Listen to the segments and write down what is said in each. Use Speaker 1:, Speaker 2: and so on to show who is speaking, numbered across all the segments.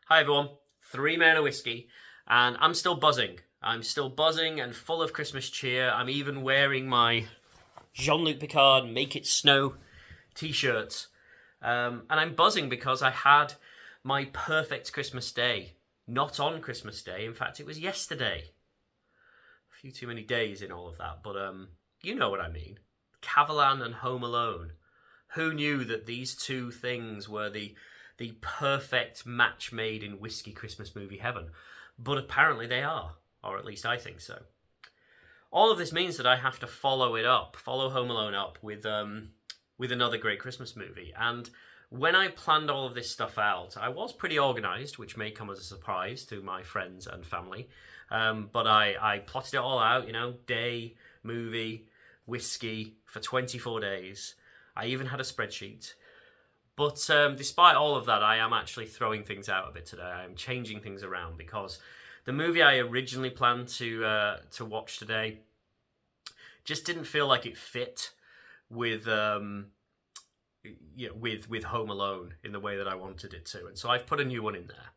Speaker 1: Hi everyone, 3 Men of Whisky, and I'm still buzzing. I'm still buzzing and full of Christmas cheer. I'm even wearing my Jean-Luc Picard Make It Snow t-shirts. And I'm buzzing because I had my perfect Christmas day. Not on Christmas Day, in fact it was yesterday. A few too many days in all of that, but you know what I mean. Cavalan and Home Alone. Who knew that these two things were the perfect match made in whiskey Christmas movie heaven? But apparently they are, or at least I think so. All of this means that I have to follow Home Alone up with another great Christmas movie. And when I planned all of this stuff out, I was pretty organised, which may come as a surprise to my friends and family. But I plotted it all out, day, movie, whiskey for 24 days. I even had a spreadsheet. But despite all of that, I am actually throwing things out a bit today. I am changing things around because the movie I originally planned to watch today just didn't feel like it fit with with Home Alone in the way that I wanted it to. And so I've put a new one in there.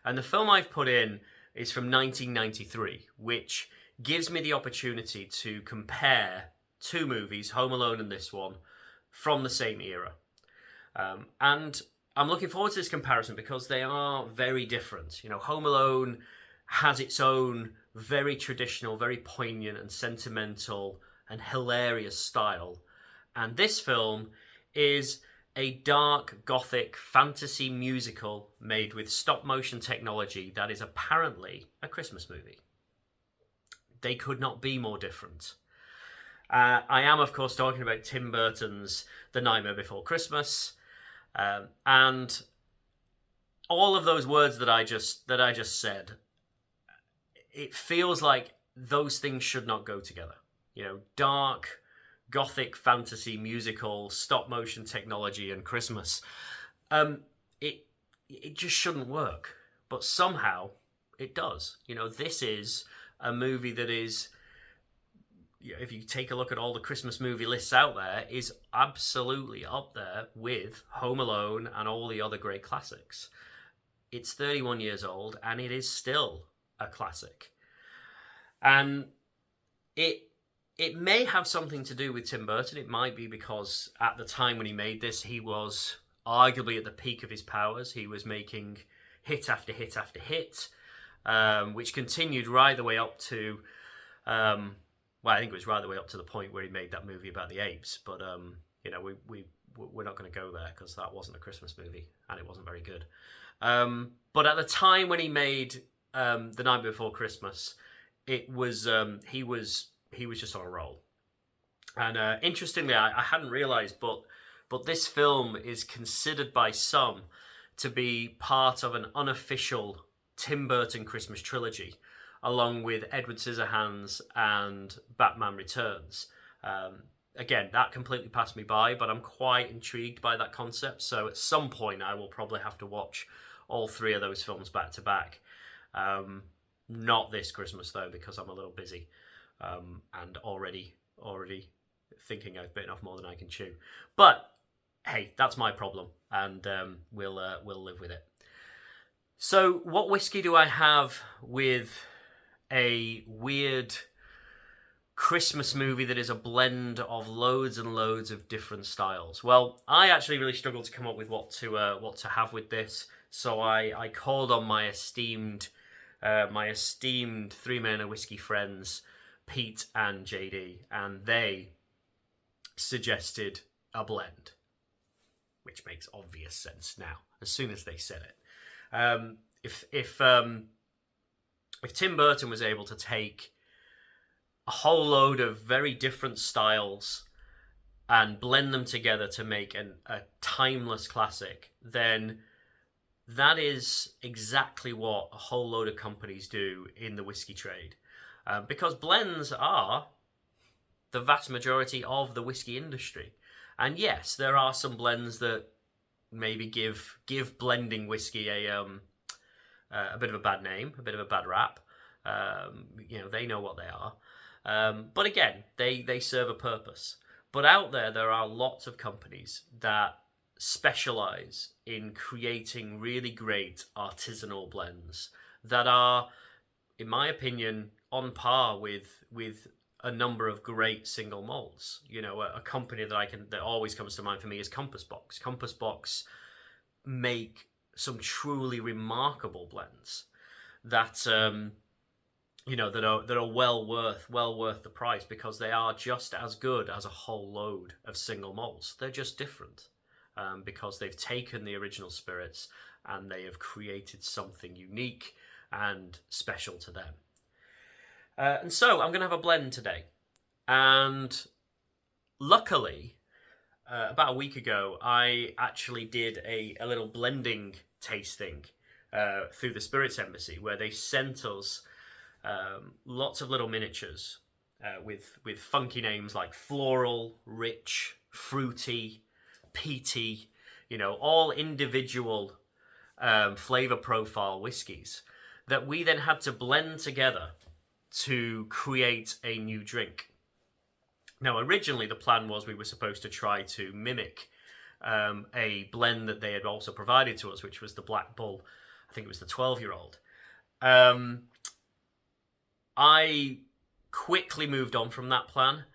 Speaker 1: And the film I've put in is from 1993, which gives me the opportunity to compare two movies, Home Alone and this one, from the same era. And I'm looking forward to this comparison because they are very different. Home Alone has its own very traditional, very poignant and sentimental and hilarious style. And this film is a dark, gothic fantasy musical made with stop-motion technology that is apparently a Christmas movie. They could not be more different. I am, of course, talking about Tim Burton's The Nightmare Before Christmas, and all of those words that I just said. It feels like those things should not go together. Dark, gothic fantasy musical, stop motion technology, and Christmas. It just shouldn't work, but somehow it does. This is a movie that is, if you take a look at all the Christmas movie lists out there, is absolutely up there with Home Alone and all the other great classics. It's 31 years old and it is still a classic. And it may have something to do with Tim Burton. It might be because at the time when he made this, he was arguably at the peak of his powers. He was making hit after hit after hit, which continued right the way up to... I think it was right the way up to the point where he made that movie about the apes. But, we're not going to go there because that wasn't a Christmas movie and it wasn't very good. But at the time when he made The Night Before Christmas, it was he was just on a roll. And interestingly, I hadn't realised, but this film is considered by some to be part of an unofficial Tim Burton Christmas trilogy, along with Edward Scissorhands and Batman Returns. Again, that completely passed me by, but I'm quite intrigued by that concept. So at some point, I will probably have to watch all three of those films back to back. Not this Christmas, though, because I'm a little busy and already thinking I've bitten off more than I can chew. But hey, that's my problem, and we'll live with it. So what whiskey do I have with a weird Christmas movie that is a blend of loads and loads of different styles? Well, I actually really struggled to come up with what to have with this, so I called on my esteemed 3 Men of Whisky friends, Pete and JD, and they suggested a blend, which makes obvious sense now as soon as they said it. If Tim Burton was able to take a whole load of very different styles and blend them together to make a timeless classic, then that is exactly what a whole load of companies do in the whiskey trade. Because blends are the vast majority of the whiskey industry. And yes, there are some blends that maybe give blending whiskey a bit of a bad name, a bit of a bad rap. They know what they are. But again, they serve a purpose. But out there are lots of companies that specialize in creating really great artisanal blends that are, in my opinion, on par with a number of great single malts. You know, a company that always comes to mind for me is Compass Box. Compass Box make some truly remarkable blends that you know, that are well worth the price, because they are just as good as a whole load of single malts. They're just different, because they've taken the original spirits and they have created something unique and special to them. And so I'm going to have a blend today. And luckily, about a week ago, I actually did a little blending tasting through the Spirits Embassy, where they sent us lots of little miniatures with funky names like floral, rich, fruity, peaty, you know, all individual flavor profile whiskies that we then had to blend together to create a new drink. Now, originally the plan was we were supposed to try to mimic a blend that they had also provided to us, which was the Black Bull. I think it was the 12-year-old. I quickly moved on from that plan,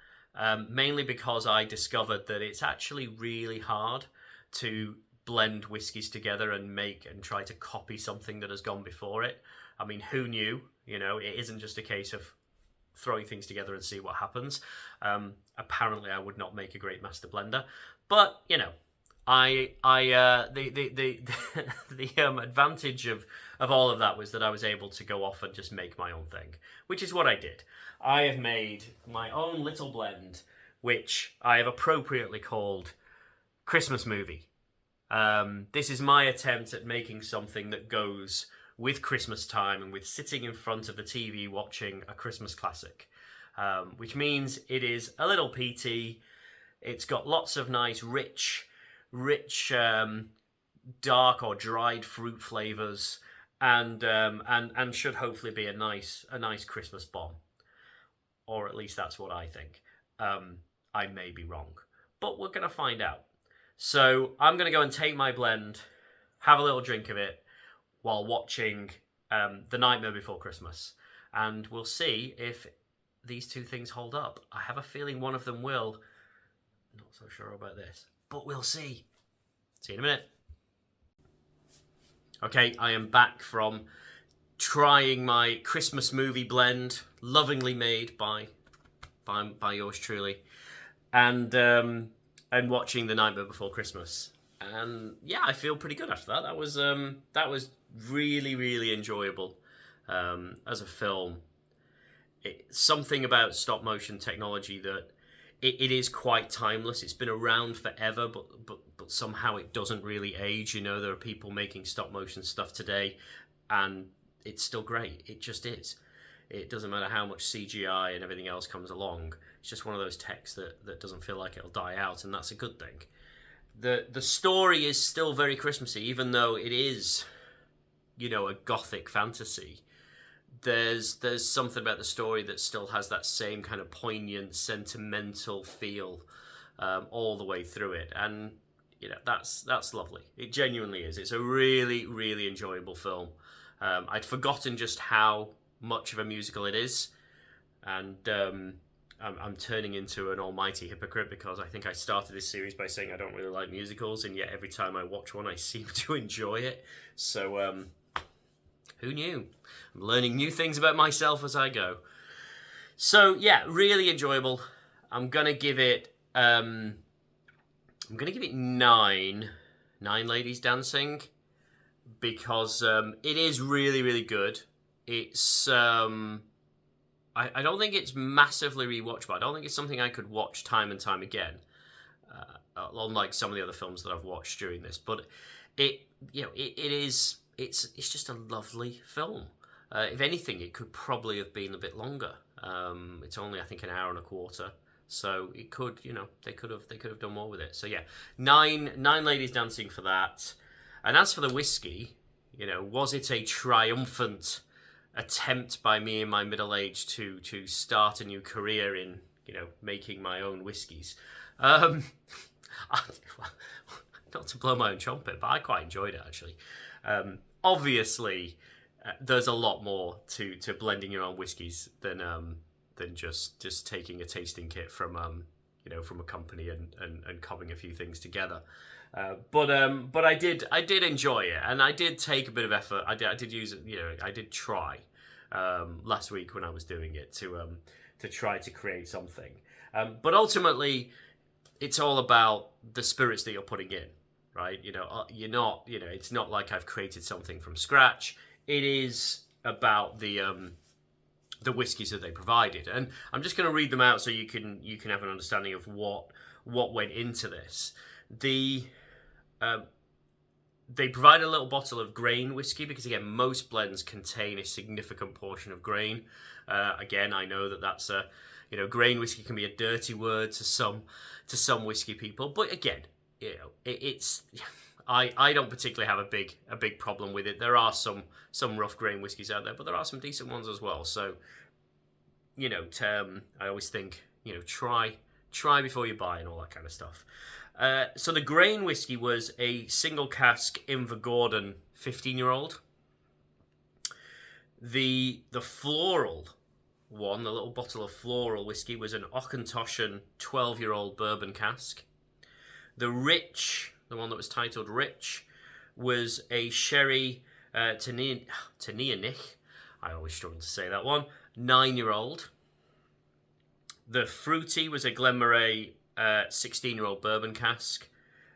Speaker 1: mainly because I discovered that it's actually really hard to blend whiskies together and try to copy something that has gone before it. I mean, who knew? You know, it isn't just a case of throwing things together and see what happens. Apparently, I would not make a great master blender, but you know, the advantage of all of that was that I was able to go off and just make my own thing, which is what I did. I have made my own little blend, which I have appropriately called Christmas Movie. This is my attempt at making something that goes with Christmas time and with sitting in front of the TV watching a Christmas classic, which means it is a little peaty. It's got lots of nice, rich, dark or dried fruit flavors, and should hopefully be a nice Christmas bomb, or at least that's what I think. I may be wrong, but we're gonna find out. So I'm gonna go and take my blend, have a little drink of it, while watching The Nightmare Before Christmas, and we'll see if these two things hold up. I have a feeling one of them will. Not so sure about this, but we'll see. See you in a minute. Okay, I am back from trying my Christmas Movie blend, lovingly made by yours truly, and watching The Nightmare Before Christmas. And yeah, I feel pretty good after that. That was really enjoyable as a film. Something about stop motion technology that it is quite timeless. It's been around forever, but somehow it doesn't really age. You know, there are people making stop motion stuff today, and it's still great. It just is. It doesn't matter how much CGI and everything else comes along. It's just one of those techs that doesn't feel like it'll die out, and that's a good thing. The story is still very Christmassy, even though it is, you know, a gothic fantasy. There's something about the story that still has that same kind of poignant, sentimental feel all the way through it, and you know, that's lovely. It genuinely is. It's a really enjoyable film. I'd forgotten just how much of a musical it is, and I'm turning into an almighty hypocrite, because I think I started this series by saying I don't really like musicals, and yet every time I watch one I seem to enjoy it. So who knew? I'm learning new things about myself as I go. So yeah, really enjoyable. I'm gonna give it 9 ladies dancing, because it is really good. It's I don't think it's massively rewatchable. I don't think it's something I could watch time and time again, unlike some of the other films that I've watched during this. But it's just a lovely film. If anything, it could probably have been a bit longer. It's only, I think, an hour and a quarter, so it could, you know, they could have done more with it. So yeah, nine ladies dancing for that. And as for the whiskey, you know, was it a triumphant attempt by me in my middle age to start a new career in, you know, making my own whiskies? Not not to blow my own trumpet, but I quite enjoyed it actually. Obviously, there's a lot more to blending your own whiskies than just taking a tasting kit from from a company and cobbing a few things together. But I did enjoy it, and I did take a bit of effort. I did use it. I did try last week when I was doing it to try to create something. But ultimately, it's all about the spirits that you're putting in, right? You're not. It's not like I've created something from scratch. It is about the whiskeys that they provided, and I'm just going to read them out so you can have an understanding of what went into this. They provide a little bottle of grain whiskey because, again, most blends contain a significant portion of grain. Again, I know that's grain whiskey can be a dirty word to some whiskey people, but again, it's I don't particularly have a big problem with it. There are some rough grain whiskies out there, but there are some decent ones as well. So, I always think try before you buy and all that kind of stuff. So the grain whiskey was a single cask Invergordon 15-year-old. The floral one, the little bottle of floral whiskey, was an Auchentoshan 12-year-old bourbon cask. The rich, the one that was titled Rich, was a sherry Tenianich. I always struggle to say that one. 9-year-old. The fruity was a Glenmorangie 16-year-old bourbon cask.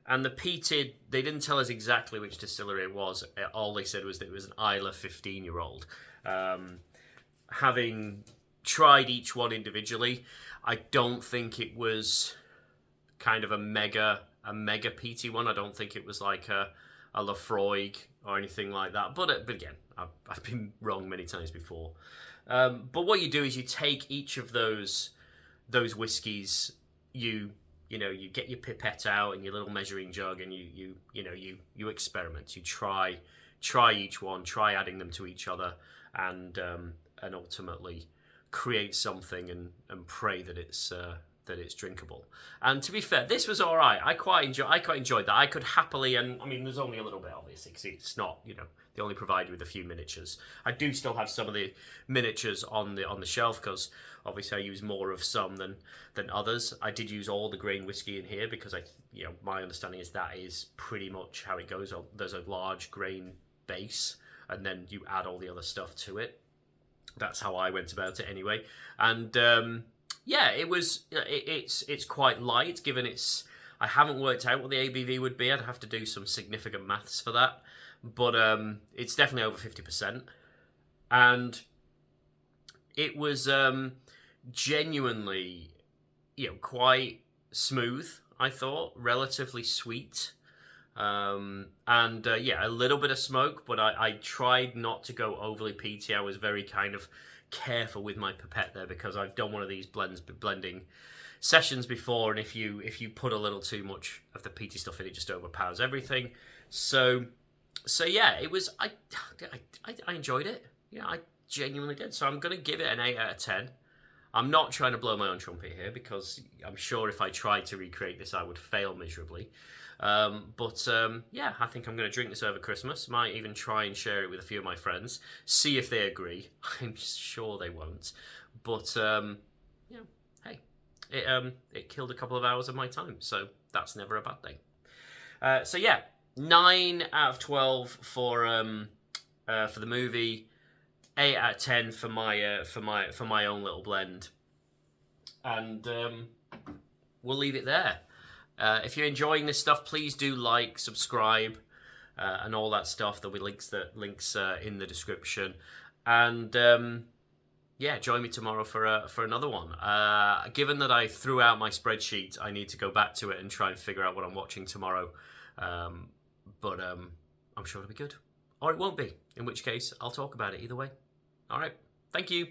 Speaker 1: And the peated, they didn't tell us exactly which distillery it was. All they said was that it was an Islay 15-year-old. Having tried each one individually, I don't think it was kind of a mega peaty one. I don't think it was like a Lafroig or anything like that. But again, I've been wrong many times before. But what you do is you take each of those whiskies, you get your pipette out and your little measuring jug, and you experiment. You try each one, try adding them to each other, and ultimately create something and pray that it's drinkable. And to be fair, this was all right. I quite enjoyed that. I could happily, and I mean, there's only a little bit obviously because it's not they only provided with a few miniatures. I do still have some of the miniatures on the shelf because obviously I use more of some than others. I did use all the grain whiskey in here because my understanding is that is pretty much how it goes. There's a large grain base and then you add all the other stuff to it. That's how I went about it anyway. And it's quite light given I haven't worked out what the ABV would be. I'd have to do some significant maths for that. But it's definitely over 50%. And it was genuinely, quite smooth, I thought. Relatively sweet. A little bit of smoke, but I tried not to go overly peaty. I was very kind of careful with my pipette there because I've done one of these blending sessions before, and if you put a little too much of the peaty stuff in, it just overpowers everything. So yeah, it was. I enjoyed it. Yeah, I genuinely did. So I'm gonna give it an 8 out of 10. I'm not trying to blow my own trumpet here because I'm sure if I tried to recreate this, I would fail miserably. I think I'm going to drink this over Christmas. Might even try and share it with a few of my friends. See if they agree. I'm sure they won't. But, hey, it killed a couple of hours of my time. So that's never a bad thing. 9 out of 12 for the movie. 8 out of 10 for my own little blend. And we'll leave it there. If you're enjoying this stuff, please do like, subscribe, and all that stuff. There'll be links in the description. And join me tomorrow for another one. Given that I threw out my spreadsheet, I need to go back to it and try and figure out what I'm watching tomorrow. I'm sure it'll be good. Or it won't be, in which case I'll talk about it either way. All right, thank you.